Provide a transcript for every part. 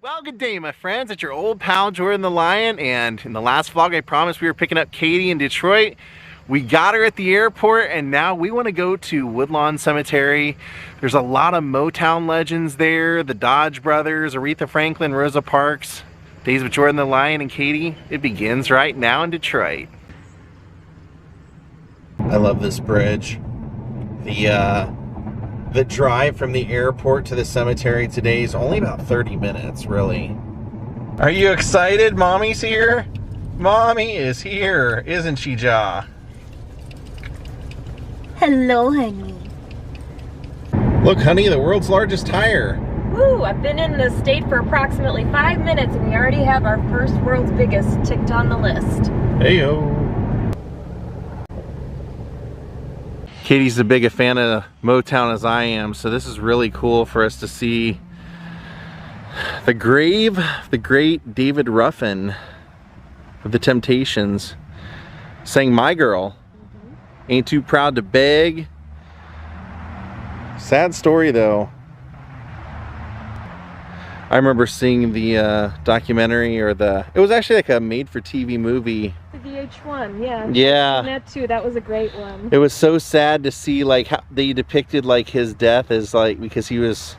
Well, good day, my friends. It's your old pal Jordan the Lion, and in the last vlog I promised we were picking up Katie in Detroit. We got her at the airport, and now we want to go to Woodlawn Cemetery. There's a lot of Motown legends there, the Dodge brothers, Aretha Franklin, Rosa Parks. Days with Jordan the Lion and Katie. It begins right now in Detroit. I love this bridge. The drive from the airport to the cemetery today is only about 30 minutes, really. Are you excited? Mommy's here? Mommy is here, isn't she, Ja? Hello, honey. Look, honey, the world's largest tire. Woo, I've been in the state for approximately 5 minutes and we already have our first world's biggest ticked on the list. Hey-yo. Katie's as big a fan of Motown as I am, so this is really cool for us to see the grave of the great David Ruffin of the Temptations. Sang My Girl. Ain't Too Proud to Beg. Sad story though. I remember seeing the documentary, or it was actually like a made-for-TV movie. The VH1, yeah. Yeah. And that too, that was a great one. It was so sad to see like how they depicted like his death as like, because he was,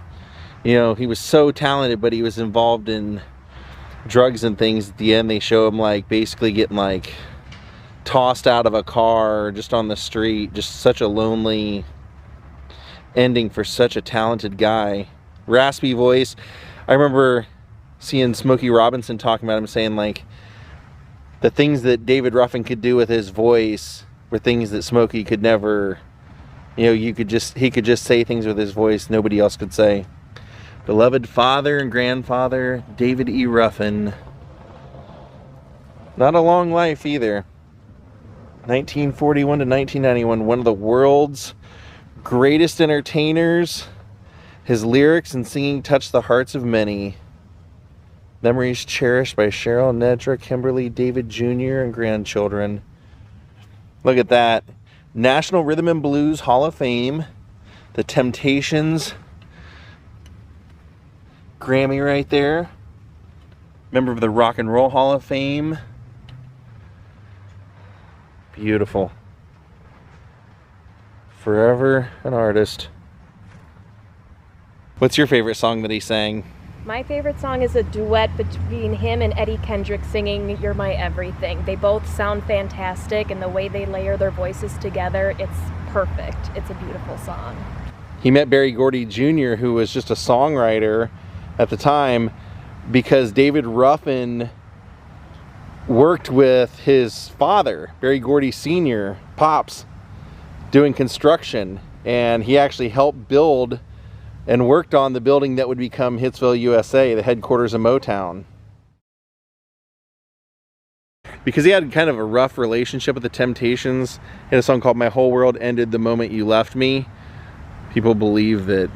you know, he was so talented, but he was involved in drugs and things. At the end they show him like basically getting like tossed out of a car just on the street. Just such a lonely ending for such a talented guy. Raspy voice. I remember seeing Smokey Robinson talking about him, saying like the things that David Ruffin could do with his voice were things that Smokey could never, you know, he could just say things with his voice nobody else could say. Beloved father and grandfather, David E. Ruffin. Not a long life either. 1941 to 1991, one of the world's greatest entertainers. His lyrics and singing touched the hearts of many. Memories cherished by Cheryl, Nedra, Kimberly, David Jr., and grandchildren. Look at that. National Rhythm and Blues Hall of Fame. The Temptations. Grammy right there. Member of the Rock and Roll Hall of Fame. Beautiful. Forever an artist. What's your favorite song that he sang? My favorite song is a duet between him and Eddie Kendrick singing You're My Everything. They both sound fantastic, and the way they layer their voices together, it's perfect. It's a beautiful song. He met Gordy Jr., who was just a songwriter at the time, because David Ruffin worked with his father, Gordy Sr., Pops, doing construction, and he actually helped build and worked on the building that would become Hitsville, USA, the headquarters of Motown. Because he had kind of a rough relationship with the Temptations, he had a song called My Whole World Ended the Moment You Left Me. People believe that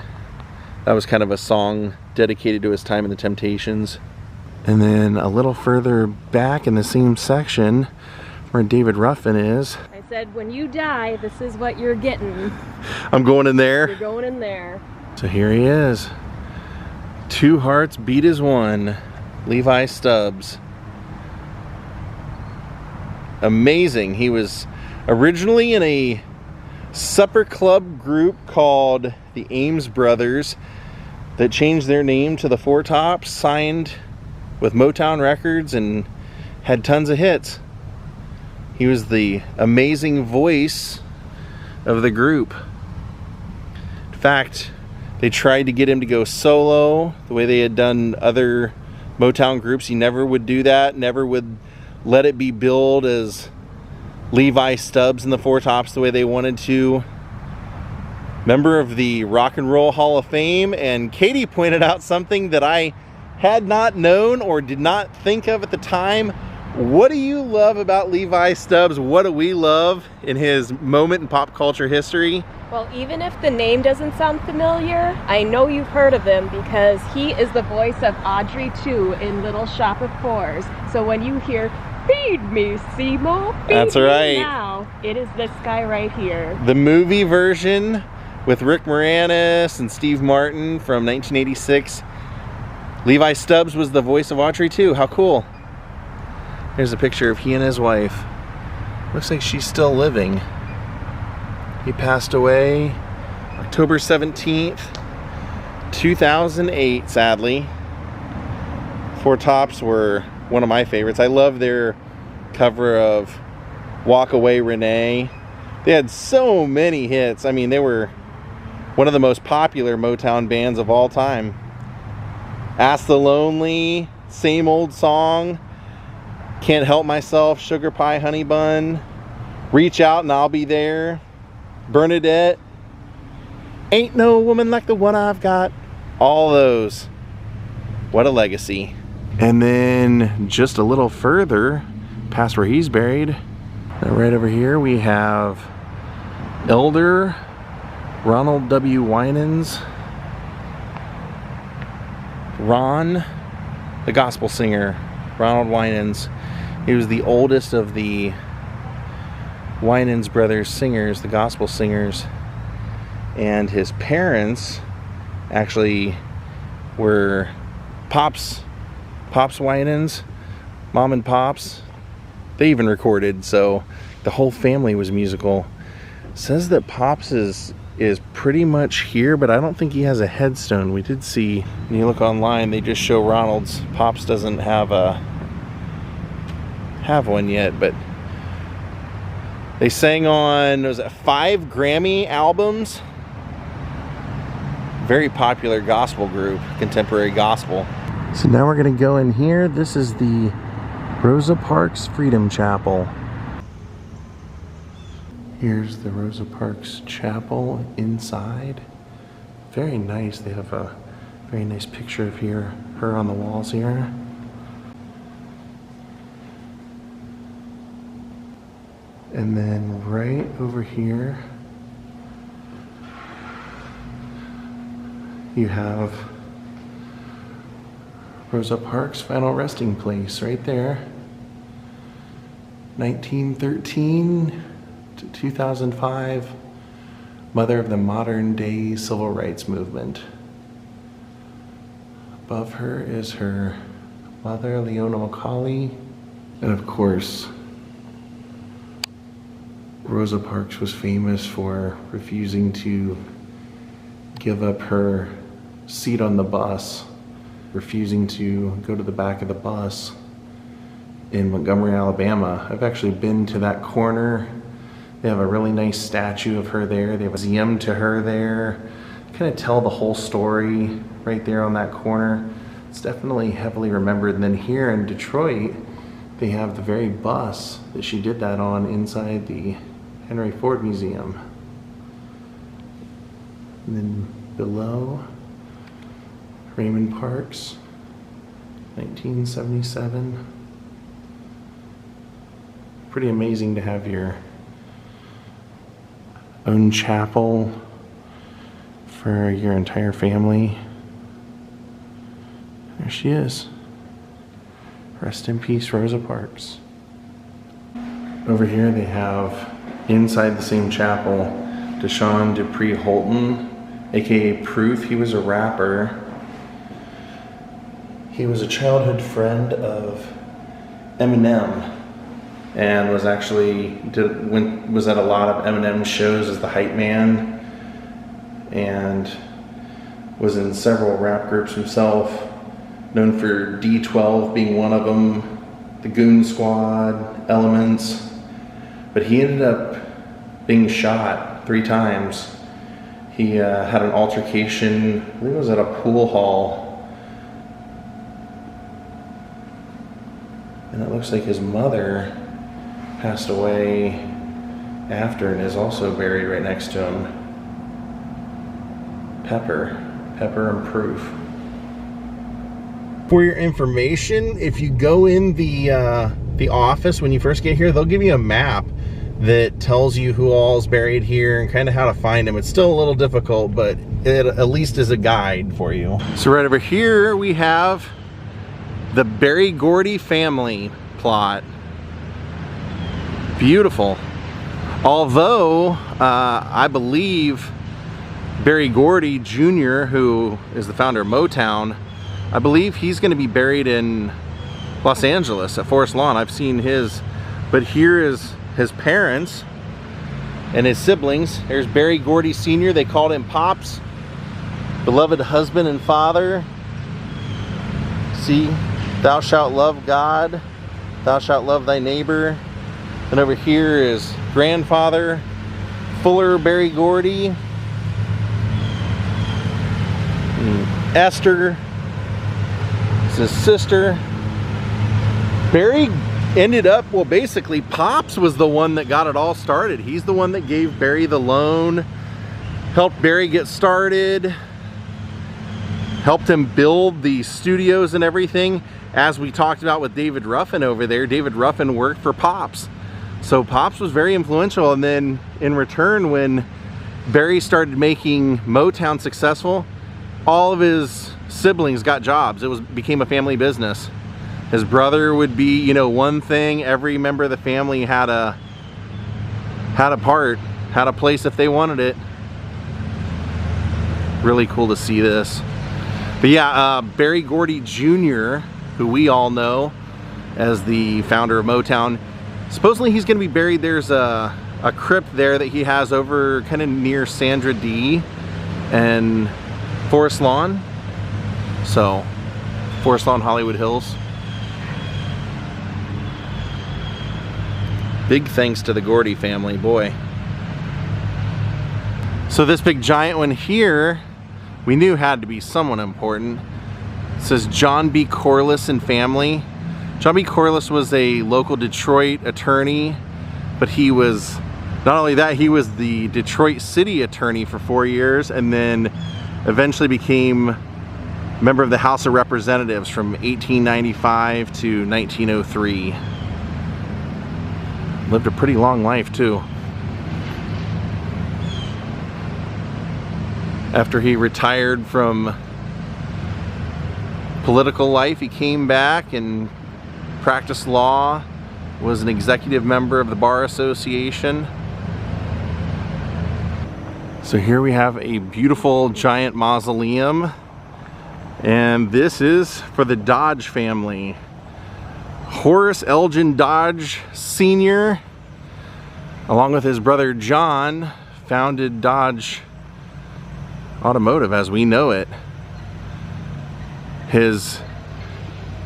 that was kind of a song dedicated to his time in the Temptations. And then a little further back in the same section where David Ruffin is. I said, when you die, this is what you're getting. I'm going in there. You're going in there. So here he is. Two hearts beat as one. Levi Stubs. Amazing. He was originally in a supper club group called the Ames Brothers that changed their name to the Four Tops, signed with Motown Records, and had tons of hits. He was the amazing voice of the group. In fact, they tried to get him to go solo the way they had done other Motown groups. He never would do that, never would let it be billed as Levi Stubs and the Four Tops the way they wanted to. Member of the Rock and Roll Hall of Fame, and Katie pointed out something that I had not known or did not think of at the time. What do you love about Levi Stubs? What do we love in his moment in pop culture history? Well, even if the name doesn't sound familiar, I know you've heard of him because he is the voice of Audrey 2 in Little Shop of Horrors. So when you hear, "Feed me, Seymour, feed That's me right. now," it is this guy right here. The movie version with Rick Moranis and Steve Martin from 1986 Levi Stubs was the voice of Audrey too. How cool. Here's a picture of he and his wife. Looks like she's still living. He passed away October 17th, 2008, sadly. Four Tops were one of my favorites. I love their cover of Walk Away Renee. They had so many hits. I mean, they were one of the most popular Motown bands of all time. Ask the Lonely, Same Old Song, Can't Help Myself, Sugar Pie Honey Bun, Reach Out and I'll Be There, Bernadette, Ain't No Woman Like the One I've Got. All those. What a legacy. And then just a little further past where he's buried, right over here we have Elder Ronald W. Wiens. Ron, the gospel singer, Ronald Wiens. He was the oldest of the Wiens brothers singers, the gospel singers. And his parents actually were Pops Wiens, Mom and Pops. They even recorded, so the whole family was musical. It says that Pops is pretty much here, but I don't think he has a headstone. We did see, when you look online, they just show Ronald's. Pops doesn't have one yet, but they sang on, was it 5 Grammy albums? Very popular gospel group, contemporary gospel. So now we're gonna go in here. This is the Rosa Parks Freedom Chapel. Here's the Rosa Parks Chapel inside. Very nice. They have a very nice picture of her on the walls here. And then right over here, you have Rosa Parks' final resting place right there. 1913 to 2005, mother of the modern day civil rights movement. Above her is her mother, Leona Macaulay. And of course, Rosa Parks was famous for refusing to give up her seat on the bus, refusing to go to the back of the bus in Montgomery, Alabama. I've actually been to that corner. They have a really nice statue of her there. They have a museum to her there. Kind of tell the whole story right there on that corner. It's definitely heavily remembered. And then here in Detroit, they have the very bus that she did that on inside the Henry Ford Museum. And then below, Raymond Parks, 1977. Pretty amazing to have your own chapel for your entire family. There she is. Rest in peace, Rosa Parks. Over here they have, inside the same chapel, Deshawn Dupri Holton, aka Proof. He was a rapper. He was a childhood friend of Eminem and was actually, was at a lot of Eminem shows as the hype man and was in several rap groups himself, known for D12 being one of them, the Goon Squad, Elements, but he ended up being shot 3 times. He had an altercation, I believe it was at a pool hall, and it looks like his mother passed away after and is also buried right next to him. Pepper and Proof. For your information, if you go in the office when you first get here, they'll give you a map that tells you who all's buried here and kind of how to find them. It's still a little difficult, but it at least is a guide for you. So right over here we have the Berry Gordy family plot. Beautiful. Although I believe Berry Gordy Jr., who is the founder of Motown, I believe he's going to be buried in Los Angeles at Forest Lawn. I've seen his, but here is his parents and his siblings. There's Berry Gordy Sr. They called him Pops. Beloved husband and father. See, thou shalt love God, thou shalt love thy neighbor. And over here is grandfather, Fuller Berry Gordy. And Esther is his sister. Berry ended up, well, basically Pops was the one that got it all started. He's the one that gave Berry the loan, helped Berry get started, helped him build the studios and everything. As we talked about with David Ruffin over there, David Ruffin worked for Pops. So Pops was very influential, and then in return, when Berry started making Motown successful, all of his siblings got jobs. It became a family business. His brother would be, you know, one thing. Every member of the family had a part, had a place if they wanted it. Really cool to see this. But yeah, Berry Gordy Jr., who we all know as the founder of Motown, supposedly he's going to be buried. There's a crypt there that he has over kind of near Sandra D and Forest Lawn. So, Forest Lawn, Hollywood Hills. Big thanks to the Gordy family, boy. So this big giant one here, we knew had to be someone important. It says John B. Corliss and family. John B. Corliss was a local Detroit attorney, but he was, not only that, he was the Detroit City attorney for 4 years, and then eventually became a member of the House of Representatives from 1895 to 1903. Lived a pretty long life too. After he retired from political life, he came back and practiced law, was an executive member of the Bar Association. So here we have a beautiful giant mausoleum, and this is for the Dodge family. Horace Elgin Dodge Sr., along with his brother John, founded Dodge Automotive as we know it.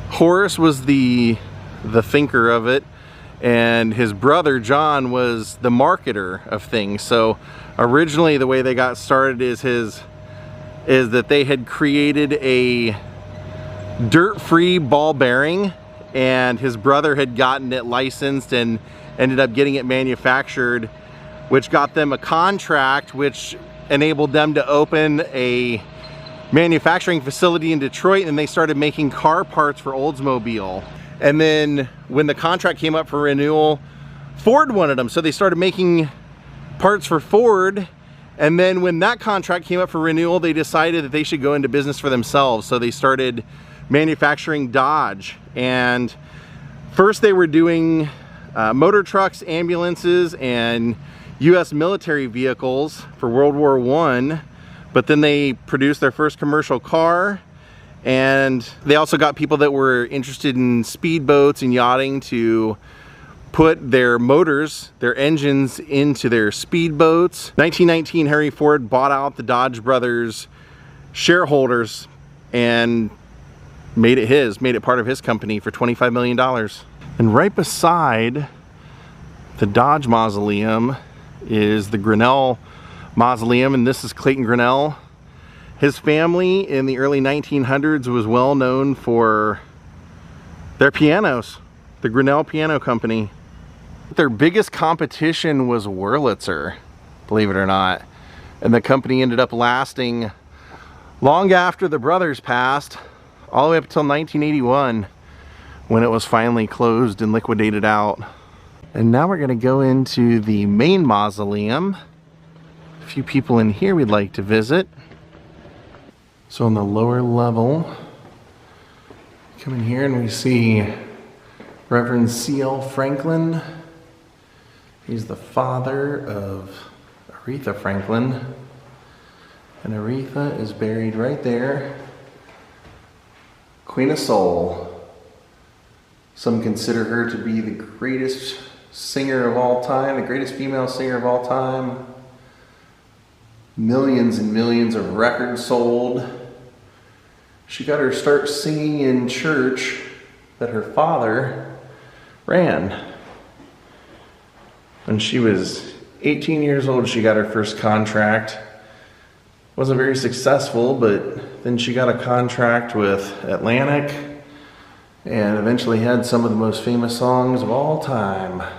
Horace was the thinker of it, and his brother John was the marketer of things. So originally the way they got started is that they had created a dirt-free ball bearing, and his brother had gotten it licensed and ended up getting it manufactured, which got them a contract which enabled them to open a manufacturing facility in Detroit, and they started making car parts for Oldsmobile. And then when the contract came up for renewal, Ford wanted them, so they started making parts for Ford. And then when that contract came up for renewal, they decided that they should go into business for themselves, so they started manufacturing Dodge. And first they were doing motor trucks, ambulances, and US military vehicles for World War I, but then they produced their first commercial car, and they also got people that were interested in speedboats and yachting to put their motors, their engines into their speedboats. 1919, Henry Ford bought out the Dodge brothers shareholders and made it part of his company for $25 million. And right beside the Dodge mausoleum is the Grinnell mausoleum, and this is Clayton Grinnell. His family in the early 1900s was well known for their pianos, the Grinnell Piano Company. Their biggest competition was Wurlitzer, believe it or not, and the company ended up lasting long after the brothers passed, all the way up until 1981, when it was finally closed and liquidated out. And now we're going to go into the main mausoleum. A few people in here we'd like to visit. So on the lower level, come in here and we see Reverend C.L. Franklin. He's the father of Aretha Franklin. And Aretha is buried right there. Queen of Soul. Some consider her to be the greatest singer of all time, the greatest female singer of all time. Millions and millions of records sold. She got her start singing in church that her father ran. When she was 18 years old, she got her first contract. Wasn't very successful, but then she got a contract with Atlantic and eventually had some of the most famous songs of all time. Of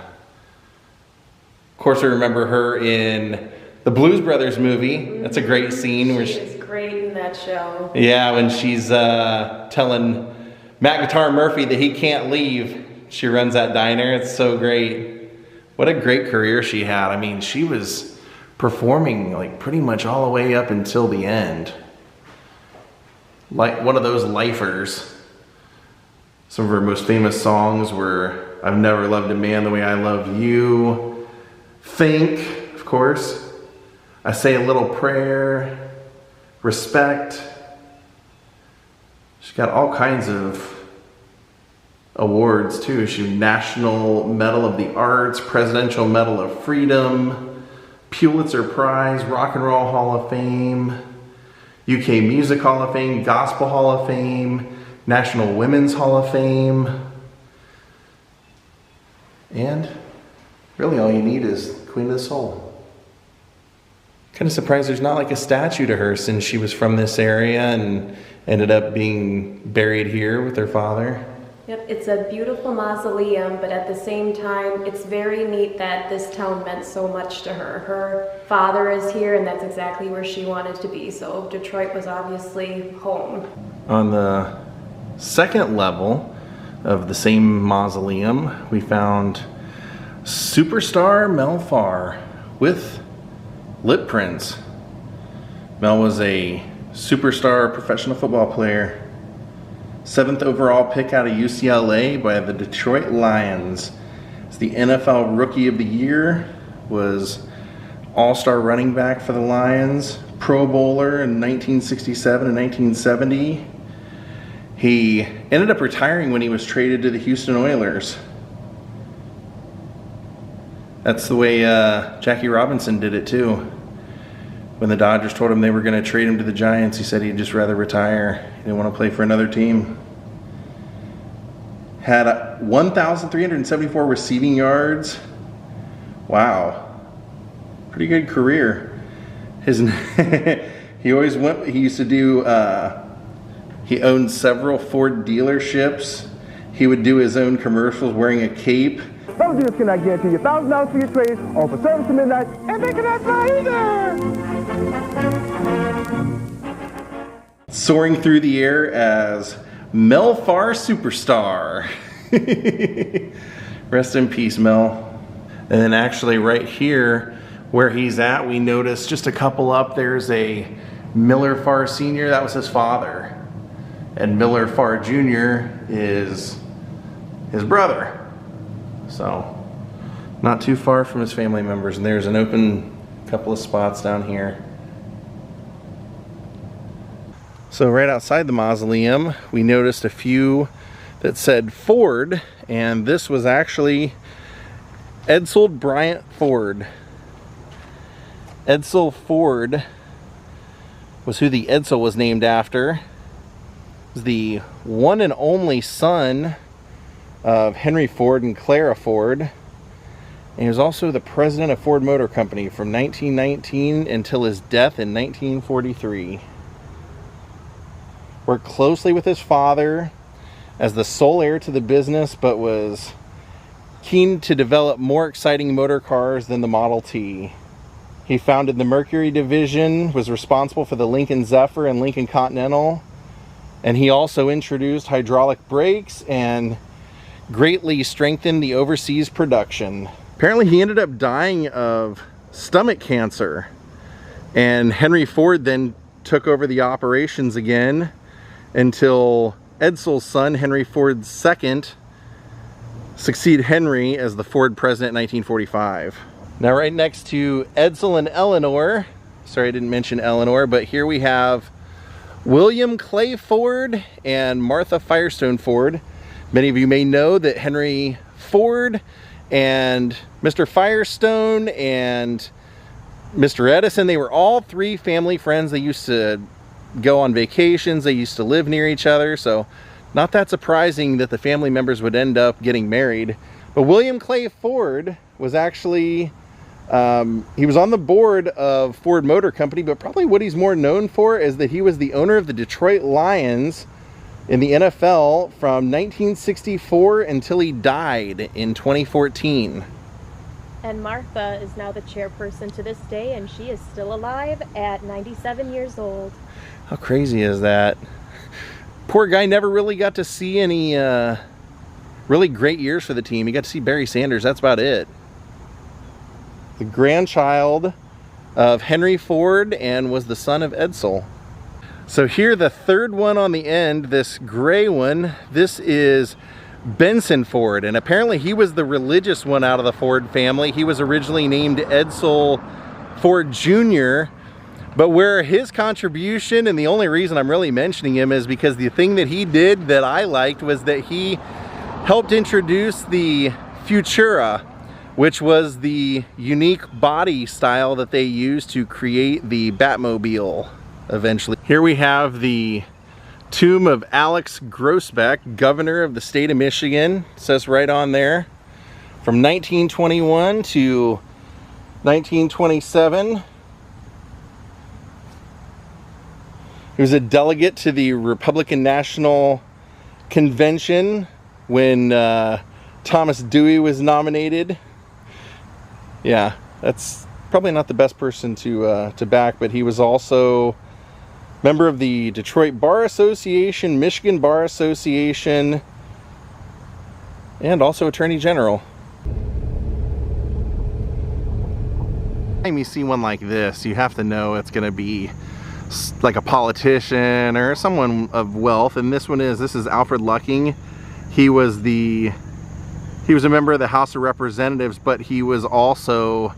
course, I remember her in the Blues Brothers movie. That's a great scene where she is great in that show. Yeah, when she's telling Matt Guitar Murphy that he can't leave. She runs that diner. It's so great. What a great career she had. I mean, she was performing like pretty much all the way up until the end. Like one of those lifers. Some of her most famous songs were I've Never Loved a Man the Way I Love You, Think, of course, I Say a Little Prayer, Respect. She got all kinds of awards too. She won National Medal of the Arts, Presidential Medal of Freedom, Pulitzer Prize, Rock and Roll Hall of Fame, UK Music Hall of Fame, Gospel Hall of Fame, National Women's Hall of Fame. And really all you need is Queen of the Soul. Kind of surprised there's not like a statue to her since she was from this area and ended up being buried here with her father. Yep, it's a beautiful mausoleum, but at the same time, it's very neat that this town meant so much to her. Her father is here, and that's exactly where she wanted to be, so Detroit was obviously home. On the second level of the same mausoleum, we found superstar Mel Farr with lip prints. Mel was a superstar professional football player. 7th overall pick out of UCLA by the Detroit Lions. It's the NFL Rookie of the Year, was all-star running back for the Lions, Pro Bowler in 1967 and 1970. He ended up retiring when he was traded to the Houston Oilers. That's the way Jackie Robinson did it too. When the Dodgers told him they were going to trade him to the Giants, he said he'd just rather retire. He didn't want to play for another team. Had 1,374 receiving yards. Wow. Pretty good career. He used to do, he owned several Ford dealerships. He would do his own commercials wearing a cape. Some dealers cannot guarantee you $1,000 for your trade or for service to midnight, and they cannot fly either. Soaring through the air as Mel Farr Superstar. Rest in peace, Mel. And then actually right here where he's at, we noticed just a couple up, there's a Miller Farr Sr., that was his father. And Miller Farr Jr. is his brother. So, not too far from his family members. And there's an open couple of spots down here. So right outside the mausoleum, we noticed a few that said Ford, and this was actually Edsel Bryant Ford. Edsel Ford was who the Edsel was named after. He was the one and only son of Henry Ford and Clara Ford. And he was also the president of Ford Motor Company from 1919 until his death in 1943. Worked closely with his father as the sole heir to the business, but was keen to develop more exciting motor cars than the Model T. He founded the Mercury division, was responsible for the Lincoln Zephyr and Lincoln Continental, and he also introduced hydraulic brakes and greatly strengthened the overseas production. Apparently he ended up dying of stomach cancer, and Henry Ford then took over the operations again until Edsel's son, Henry Ford II, succeeded Henry as the Ford president in 1945. Now right next to Edsel and Eleanor, sorry I didn't mention Eleanor, but here we have William Clay Ford and Martha Firestone Ford. Many of you may know that Henry Ford and Mr. Firestone and Mr. Edison, they were all three family friends. They used to go on vacations, they used to live near each other, so not that surprising that the family members would end up getting married. But William Clay Ford was actually, he was on the board of Ford Motor Company, but probably what he's more known for is that he was the owner of the Detroit Lions in the NFL from 1964 until he died in 2014. And Martha is now the chairperson to this day, and she is still alive at 97 years old. How crazy is that? Poor guy never really got to see any really great years for the team. He got to see Barry Sanders, that's about it. The grandchild of Henry Ford and was the son of Edsel. So here, the third one on the end, this gray one, this is Benson Ford, and apparently he was the religious one out of the Ford family. He was originally named Edsel Ford Jr., but where his contribution, and the only reason I'm really mentioning him is because the thing that he did that I liked was that he helped introduce the Futura, which was the unique body style that they used to create the Batmobile eventually. Here we have the tomb of Alex Grossbeck, governor of the state of Michigan. It says right on there, from 1921 to 1927. He was a delegate to the Republican National Convention when Thomas Dewey was nominated. Yeah, that's probably not the best person to back, but he was also member of the Detroit Bar Association, Michigan Bar Association, and also Attorney General. Anytime you see one like this, you have to know it's going to be like a politician or someone of wealth, and this is Alfred Lucking. He was a member of the House of Representatives, but he was also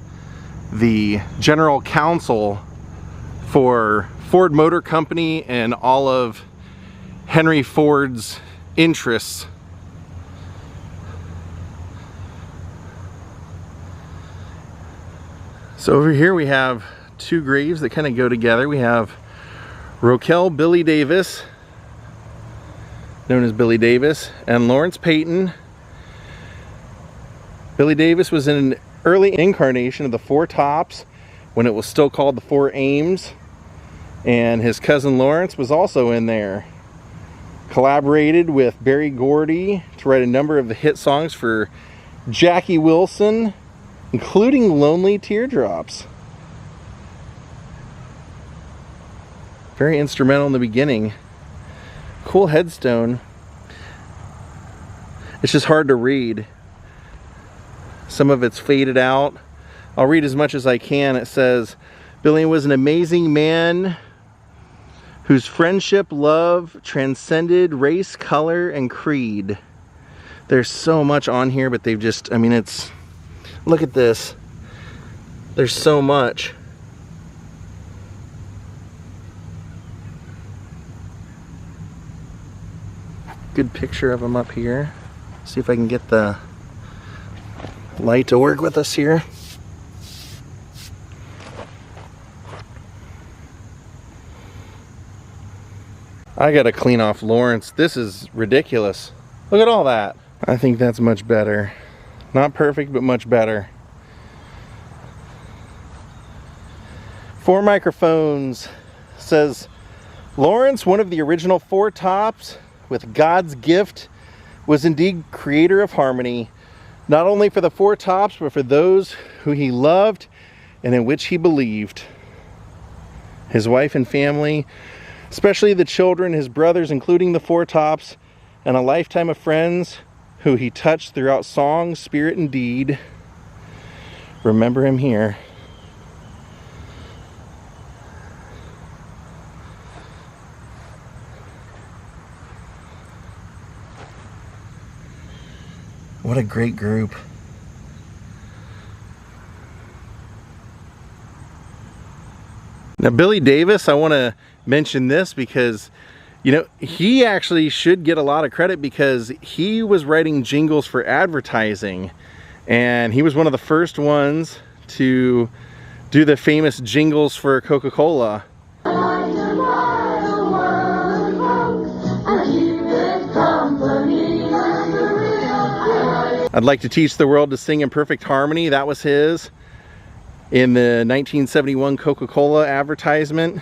the general counsel for Ford Motor Company and all of Henry Ford's interests. So over here we have two graves that kind of go together. We have Roquel Billy Davis, known as Billy Davis, and Lawrence Payton. Billy Davis was an early incarnation of the Four Tops when it was still called the Four Ames, and his cousin Lawrence was also in there. Collaborated with Berry Gordy to write a number of the hit songs for Jackie Wilson, including Lonely Teardrops. Very instrumental in the beginning. Cool headstone. It's just hard to read. Some of it's faded out. I'll read as much as I can. It says, Billy was an amazing man whose friendship, love transcended race, color, and creed. There's so much on here, but they've just, I mean, it's, look at this. There's so much. Good picture of him up here. See if I can get the light to work with us here. I gotta clean off Lawrence. This is ridiculous. Look at all that. I think that's much better. Not perfect, but much better. 4 microphones. Says, Lawrence, one of the original Four Tops, with God's gift, was indeed creator of harmony, not only for the Four Tops, but for those who he loved and in which he believed. His wife and family, especially the children, his brothers, including the Four Tops, and a lifetime of friends who he touched throughout song, spirit, and deed. Remember him here. What a great group. Now Billy Davis, I want to mention this because, you know, he actually should get a lot of credit because he was writing jingles for advertising, and he was one of the first ones to do the famous jingles for Coca-Cola. I'd like to teach the world to sing in perfect harmony. That was his in the 1971 Coca-Cola advertisement.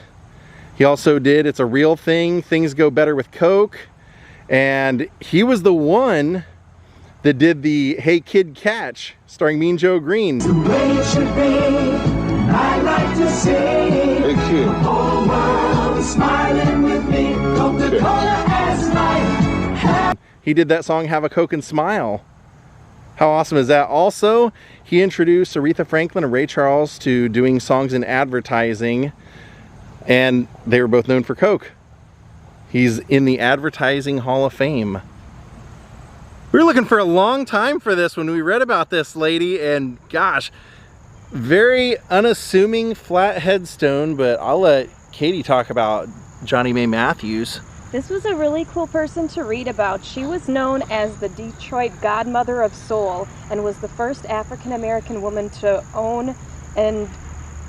He also did It's a Real Thing, Things Go Better with Coke. And he was the one that did the Hey Kid Catch, starring Mean Joe Green. The way it should be, I like to say, the whole world is smiling with me, Coca-Cola as life. He did that song, Have a Coke and Smile. How awesome is that? Also, he introduced Aretha Franklin and Ray Charles to doing songs in advertising, and they were both known for Coke. He's in the Advertising Hall of Fame. We were looking for a long time for this when we read about this lady, and gosh, very unassuming flat headstone, but I'll let Katie talk about Johnny Mae Matthews. This was a really cool person to read about. She was known as the Detroit Godmother of Soul and was the first African-American woman to own and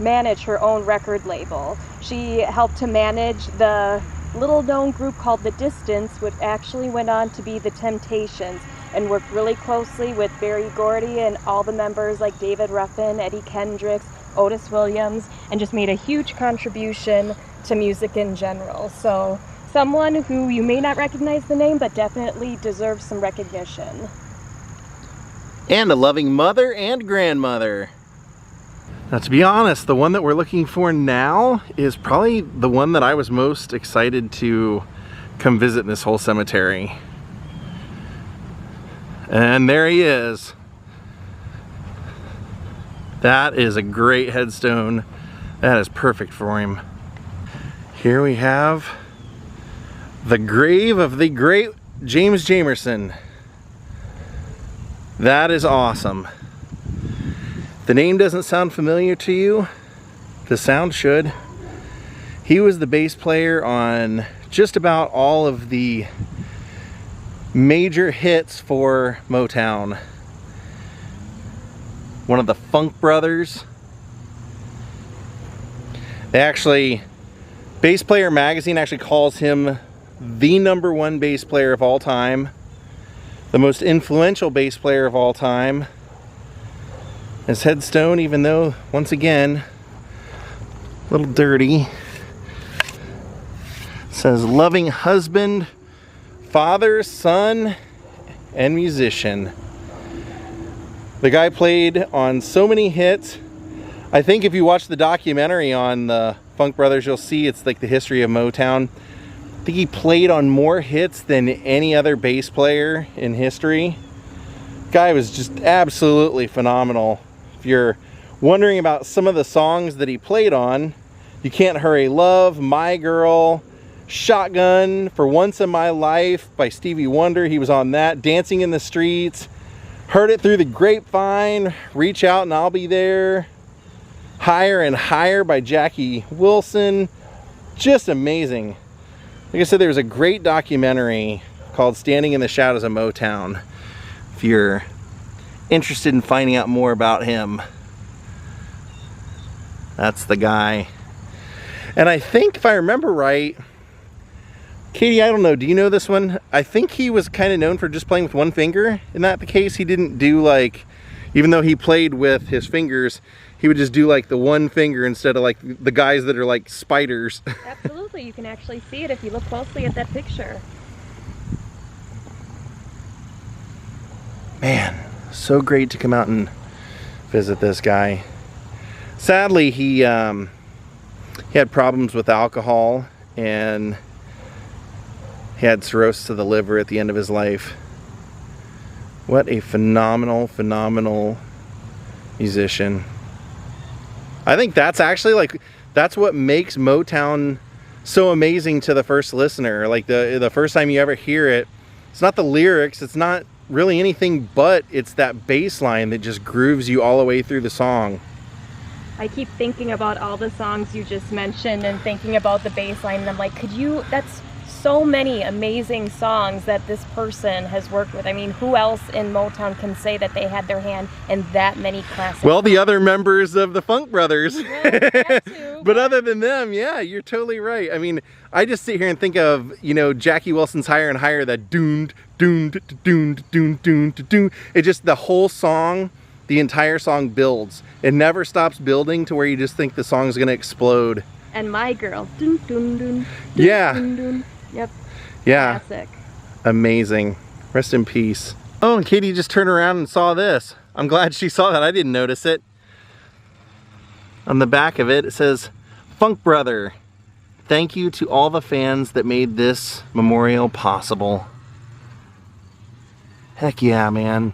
manage her own record label. She helped to manage the little-known group called The Distance, which actually went on to be The Temptations, and worked really closely with Berry Gordy and all the members like David Ruffin, Eddie Kendricks, Otis Williams, and just made a huge contribution to music in general. So someone who you may not recognize the name, but definitely deserves some recognition. And a loving mother and grandmother. Now, to be honest, the one that we're looking for now is probably the one that I was most excited to come visit in this whole cemetery. And there he is. That is a great headstone. That is perfect for him. Here we have the grave of the great James Jamerson. That is awesome. The name doesn't sound familiar to you. The sound should. He was the bass player on just about all of the major hits for Motown. One of the Funk Brothers. Bass Player Magazine actually calls him the #1 bass player of all time, the most influential bass player of all time. His headstone, even though, once again, a little dirty, says loving husband, father, son, and musician. The guy played on so many hits. I think if you watch the documentary on the Funk Brothers, you'll see it's like the history of Motown. I think he played on more hits than any other bass player in history. Guy was just absolutely phenomenal. If you're wondering about some of the songs that he played on, You Can't Hurry Love, My Girl, Shotgun, For Once in My Life by Stevie Wonder, he was on that. Dancing in the Streets, Heard It Through the Grapevine, Reach Out and I'll Be There, Higher and Higher by Jackie Wilson. Just amazing. Like I said, there's a great documentary called Standing in the Shadows of Motown if you're interested in finding out more about him. That's the guy. And I think, if I remember right, Katie, I don't know, do you know this one? I think he was kind of known for just playing with one finger. Isn't that the case? He didn't do like, even though he played with his fingers, he would just do like the one finger instead of like the guys that are like spiders. Absolutely, you can actually see it if you look closely at that picture. Man, so great to come out and visit this guy. Sadly, he had problems with alcohol and he had cirrhosis of the liver at the end of his life. What a phenomenal, phenomenal musician. I think that's actually like, that's what makes Motown so amazing to the first listener. Like the first time you ever hear it, it's not the lyrics, it's not really anything, but it's that bass line that just grooves you all the way through the song. I keep thinking about all the songs you just mentioned and thinking about the bass line, and I'm like, that's so many amazing songs that this person has worked with. I mean, who else in Motown can say that they had their hand in that many classics? Well, the other members of the Funk Brothers. Well, that too, but other than them, yeah, you're totally right. I mean, I just sit here and think of, you know, Jackie Wilson's Higher and Higher, that doon, doon, doon, doon, doon, doon. It just, the whole song, the entire song builds. It never stops building to where you just think the song's gonna explode. And My Girl. Dun, dun, dun, dun, Yeah. Dun, dun. Yep. Yeah. Classic. Amazing. Rest in peace. Oh, and Katie just turned around and saw this. I'm glad she saw that. I didn't notice it. On the back of it, it says, Funk Brother, thank you to all the fans that made this memorial possible. Heck yeah, man.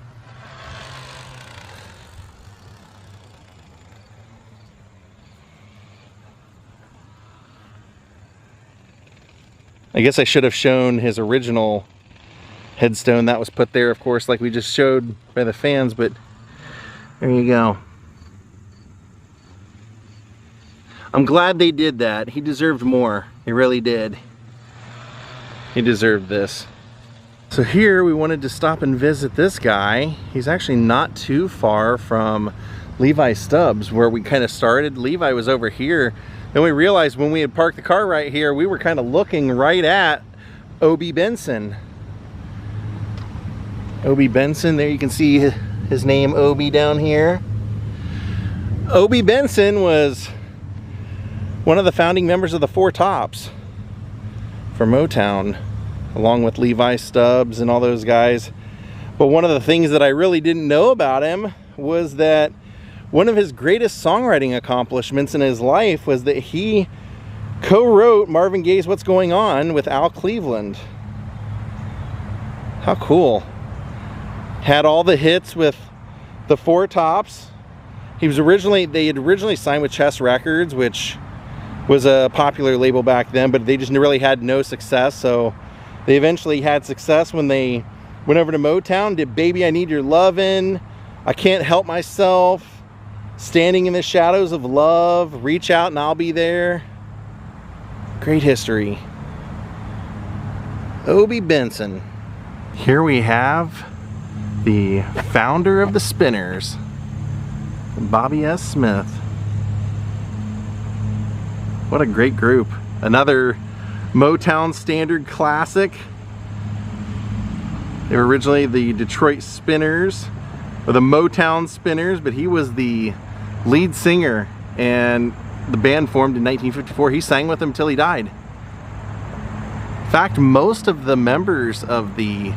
I guess I should have shown his original headstone that was put there, of course, like we just showed by the fans, but there you go. I'm glad they did that. He deserved more. He really did. He deserved this. So here we wanted to stop and visit this guy. He's actually not too far from Levi Stubs, where we kind of started. Levi was over here. Then we realized when we had parked the car right here, we were kind of looking right at Obie Benson. Obie Benson, there you can see his name, Obie, down here. Obie Benson was one of the founding members of the Four Tops for Motown, along with Levi Stubs and all those guys. But one of the things that I really didn't know about him was that one of his greatest songwriting accomplishments in his life was that he co-wrote Marvin Gaye's What's Going On with Al Cleveland. How cool. Had all the hits with the Four Tops. They had originally signed with Chess Records, which was a popular label back then, but they just really had no success. So they eventually had success when they went over to Motown, did Baby I Need Your Lovin', I Can't Help Myself, Standing in the Shadows of Love, Reach Out and I'll Be There. Great history. Obie Benson. Here we have the founder of the Spinners, Bobby S. Smith. What a great group. Another Motown standard classic. They were originally the Detroit Spinners, or the Motown Spinners, but he was the lead singer, and the band formed in 1954. He sang with them until he died. In fact, most of the members of the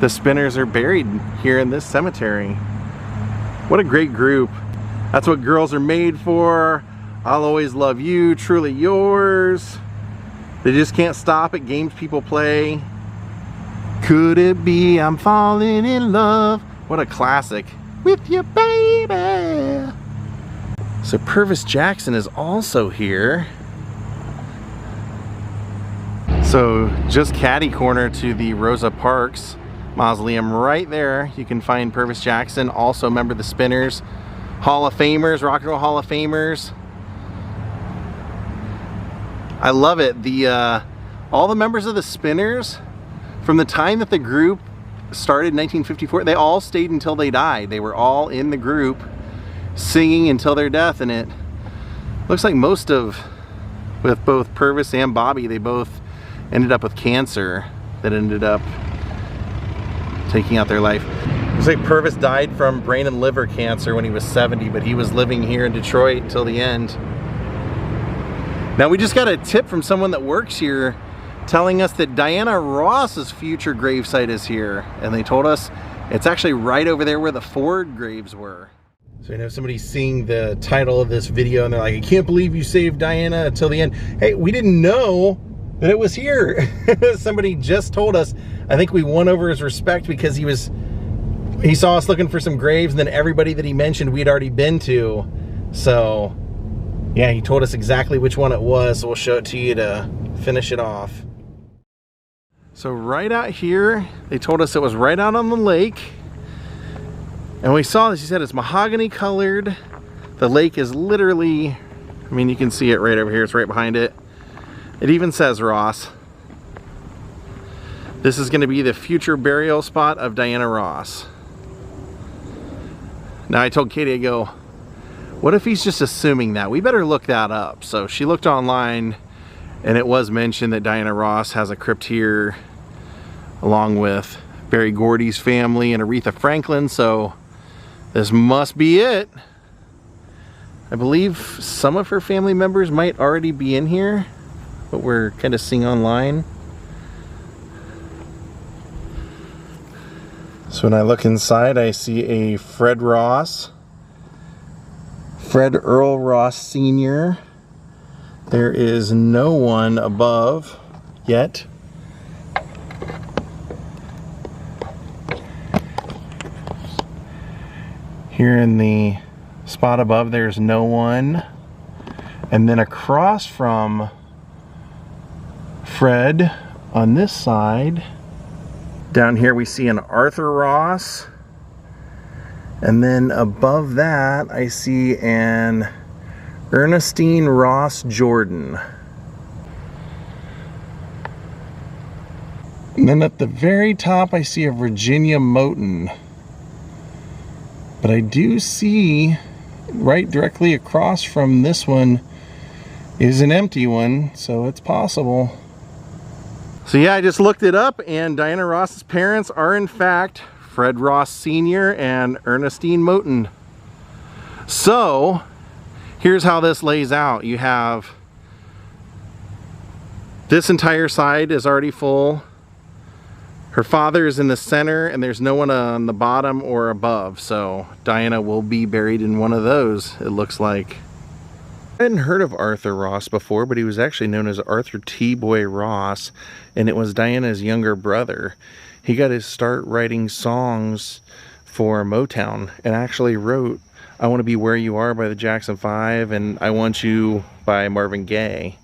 Spinners are buried here in this cemetery. What a great group. That's What Girls Are Made For, I'll Always Love You, Truly Yours, They Just Can't Stop at Games People Play, Could It Be I'm Falling in Love. What a classic. With You, Baby. So Purvis Jackson is also here. So just catty corner to the Rosa Parks mausoleum right there, you can find Purvis Jackson, also a member of the Spinners, Hall of Famers, Rock and Roll Hall of Famers. I love it. All the members of the Spinners, from the time that the group started in 1954, they all stayed until they died. They were all in the group singing until their death, and it looks like with both Purvis and Bobby, they both ended up with cancer that ended up taking out their life. Looks like Purvis died from brain and liver cancer when he was 70, but he was living here in Detroit until the end. Now we just got a tip from someone that works here telling us that Diana Ross's future gravesite is here, and they told us it's actually right over there where the Ford graves were. So I know somebody's seeing the title of this video and they're like, I can't believe you saved Diana until the end. Hey, we didn't know that it was here. Somebody just told us. I think we won over his respect because he saw us looking for some graves, and then everybody that he mentioned we'd already been to. So yeah, he told us exactly which one it was, so we'll show it to you to finish it off. So right out here, they told us it was right out on the lake. And we saw this, he said it's mahogany colored, The lake is literally, I mean, you can see it right over here. It's right behind it. It even says Ross. This is going to be the future burial spot of Diana Ross. Now I told Katie, I go, what if he's just assuming that? We better look that up. So she looked online and it was mentioned that Diana Ross has a crypt here along with Berry Gordy's family and Aretha Franklin. So this must be it. I believe some of her family members might already be in here, but we're kind of seeing online. So when I look inside, I see a Fred Ross, Fred Earl Ross Sr. There is no one above yet. Here in the spot above, there's no one. And then across from Fred on this side, down here we see an Arthur Ross, and then above that I see an Ernestine Ross Jordan. And then at the very top I see a Virginia Moten. But I do see right directly across from this one is an empty one, so it's possible. So yeah, I just looked it up, and Diana Ross's parents are in fact Fred Ross Sr. and Ernestine Moten. So here's how this lays out. You have this entire side is already full. Her father is in the center, and there's no one on the bottom or above. So Diana will be buried in one of those, it looks like. I hadn't heard of Arthur Ross before, but he was actually known as Arthur T. Boy Ross, and it was Diana's younger brother. He got his start writing songs for Motown and actually wrote I Want to Be Where You Are by the Jackson 5 and I Want You by Marvin Gaye.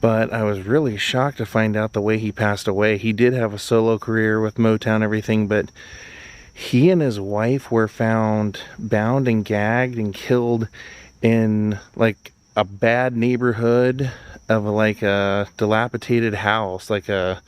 But I was really shocked to find out the way he passed away. He did have a solo career with Motown and everything, but he and his wife were found bound and gagged and killed in like a bad neighborhood of like a dilapidated house, like a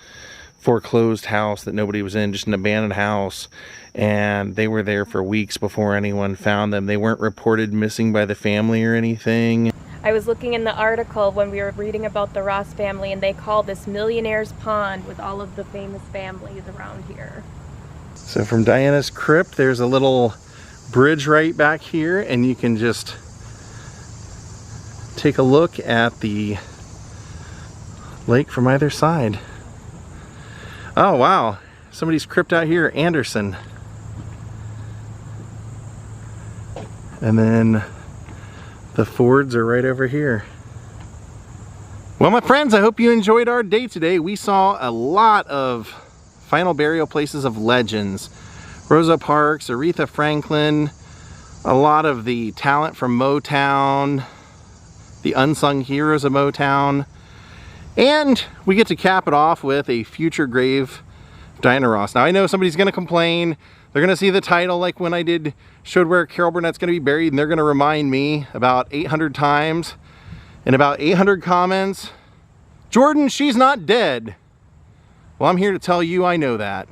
foreclosed house that nobody was in, just an abandoned house. And they were there for weeks before anyone found them. They weren't reported missing by the family or anything. I was looking in the article when we were reading about the Ross family, and they call this Millionaire's Pond with all of the famous families around here. So from Diana's crypt, there's a little bridge right back here, and you can just take a look at the lake from either side. Oh wow, somebody's crypt out here, Anderson. And then the Fords are right over here. Well, my friends, I hope you enjoyed our day today. We saw a lot of final burial places of legends. Rosa Parks, Aretha Franklin, a lot of the talent from Motown, the unsung heroes of Motown, and we get to cap it off with a future grave of Diana Ross. Now I know somebody's gonna complain. They're gonna see the title like when I showed where Carol Burnett's gonna be buried, and they're gonna remind me about 800 times and about 800 comments, Jordan, she's not dead. Well, I'm here to tell you I know that.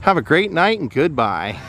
Have a great night and goodbye.